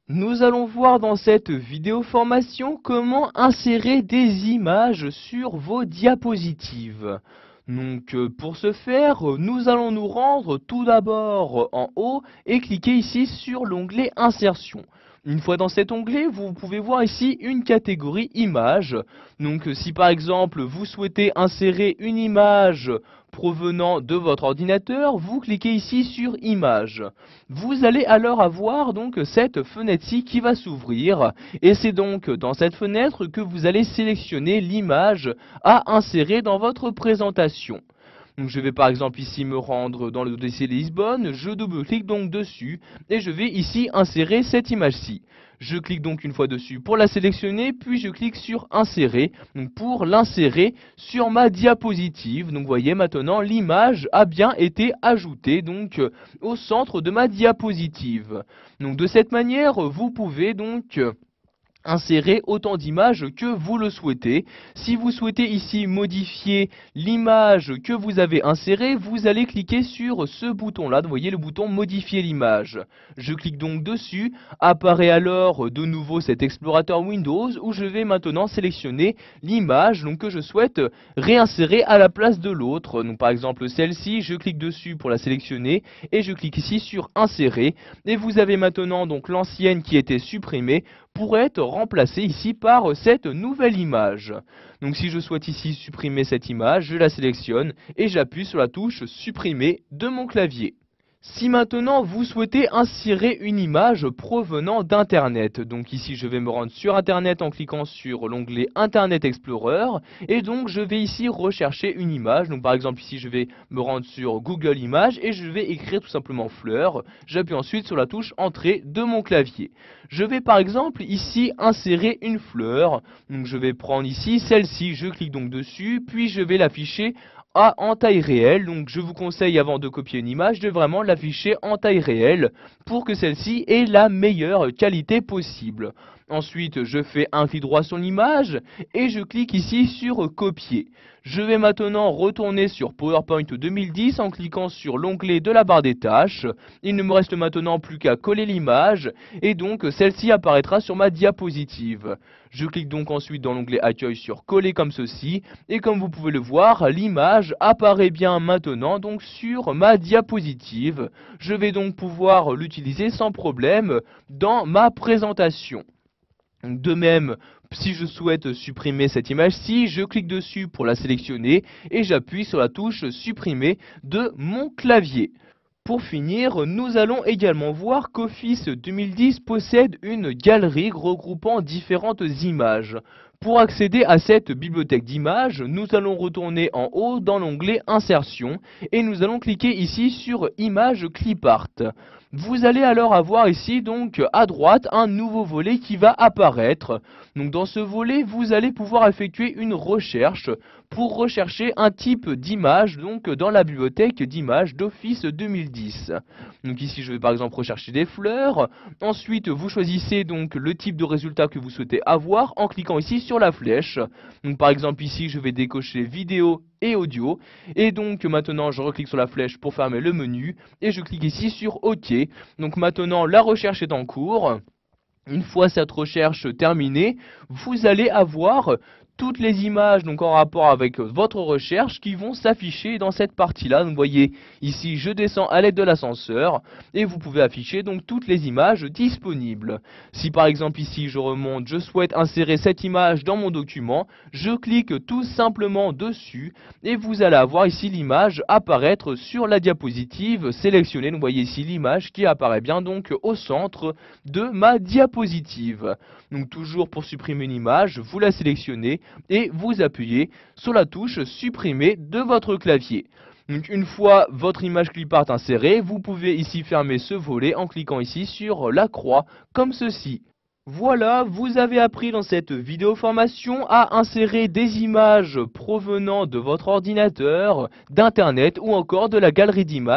Nous allons voir dans cette vidéo formation comment insérer des images sur vos diapositives. Donc pour ce faire, nous allons nous rendre tout d'abord en haut et cliquer ici sur l'onglet Insertion. Une fois dans cet onglet, vous pouvez voir ici une catégorie images. Donc si par exemple vous souhaitez insérer une image provenant de votre ordinateur, vous cliquez ici sur Images. Vous allez alors avoir donc cette fenêtre-ci qui va s'ouvrir et c'est donc dans cette fenêtre que vous allez sélectionner l'image à insérer dans votre présentation. Donc je vais par exemple ici me rendre dans le dossier Lisbonne, je double-clique donc dessus et je vais ici insérer cette image-ci. Je clique donc une fois dessus pour la sélectionner, puis je clique sur insérer, donc pour l'insérer sur ma diapositive. Donc vous voyez maintenant l'image a bien été ajoutée donc au centre de ma diapositive. Donc de cette manière, vous pouvez donc insérer autant d'images que vous le souhaitez. Si vous souhaitez ici modifier l'image que vous avez insérée, vous allez cliquer sur ce bouton là, vous voyez le bouton modifier l'image. Je clique donc dessus, apparaît alors de nouveau cet explorateur Windows où je vais maintenant sélectionner l'image que je souhaite réinsérer à la place de l'autre. Donc par exemple celle-ci, je clique dessus pour la sélectionner et je clique ici sur insérer et vous avez maintenant donc l'ancienne qui était supprimée pour être remplacée ici par cette nouvelle image. Donc si je souhaite ici supprimer cette image, je la sélectionne et j'appuie sur la touche supprimer de mon clavier. Si maintenant vous souhaitez insérer une image provenant d'Internet, donc ici je vais me rendre sur Internet en cliquant sur l'onglet Internet Explorer et donc je vais ici rechercher une image, donc par exemple ici je vais me rendre sur Google Images et je vais écrire tout simplement fleur, j'appuie ensuite sur la touche Entrée de mon clavier. Je vais par exemple ici insérer une fleur, donc je vais prendre ici celle-ci, je clique donc dessus, puis je vais l'afficher en taille réelle, donc je vous conseille avant de copier une image de vraiment l'afficher en taille réelle pour que celle-ci ait la meilleure qualité possible. Ensuite, je fais un clic droit sur l'image et je clique ici sur copier. Je vais maintenant retourner sur PowerPoint 2010 en cliquant sur l'onglet de la barre des tâches. Il ne me reste maintenant plus qu'à coller l'image et donc celle-ci apparaîtra sur ma diapositive. Je clique donc ensuite dans l'onglet accueil sur coller comme ceci et comme vous pouvez le voir, l'image apparaît bien maintenant donc sur ma diapositive. Je vais donc pouvoir l'utiliser sans problème dans ma présentation. De même, si je souhaite supprimer cette image-ci, je clique dessus pour la sélectionner et j'appuie sur la touche supprimer de mon clavier. Pour finir, nous allons également voir qu'Office 2010 possède une galerie regroupant différentes images. Pour accéder à cette bibliothèque d'images, nous allons retourner en haut dans l'onglet Insertion et nous allons cliquer ici sur Images Clipart. Vous allez alors avoir ici donc à droite un nouveau volet qui va apparaître. Donc dans ce volet, vous allez pouvoir effectuer une recherche pour rechercher un type d'image donc dans la bibliothèque d'images d'Office 2010. Donc ici je vais par exemple rechercher des fleurs. Ensuite vous choisissez donc le type de résultat que vous souhaitez avoir en cliquant ici sur la flèche. Donc par exemple ici je vais décocher vidéo et audio et donc maintenant je reclique sur la flèche pour fermer le menu et je clique ici sur OK. Donc maintenant la recherche est en cours. Une fois cette recherche terminée, vous allez avoir toutes les images donc en rapport avec votre recherche qui vont s'afficher dans cette partie-là. Donc vous voyez ici je descends à l'aide de l'ascenseur et vous pouvez afficher donc toutes les images disponibles. Si par exemple ici je remonte, je souhaite insérer cette image dans mon document, je clique tout simplement dessus et vous allez avoir ici l'image apparaître sur la diapositive sélectionnée. Donc vous voyez ici l'image qui apparaît bien donc au centre de ma diapositive. Donc toujours pour supprimer une image, vous la sélectionnez et vous appuyez sur la touche supprimer de votre clavier. Donc une fois votre image clipart insérée, vous pouvez ici fermer ce volet en cliquant ici sur la croix comme ceci. Voilà, vous avez appris dans cette vidéo formation à insérer des images provenant de votre ordinateur, d'internet ou encore de la galerie d'images.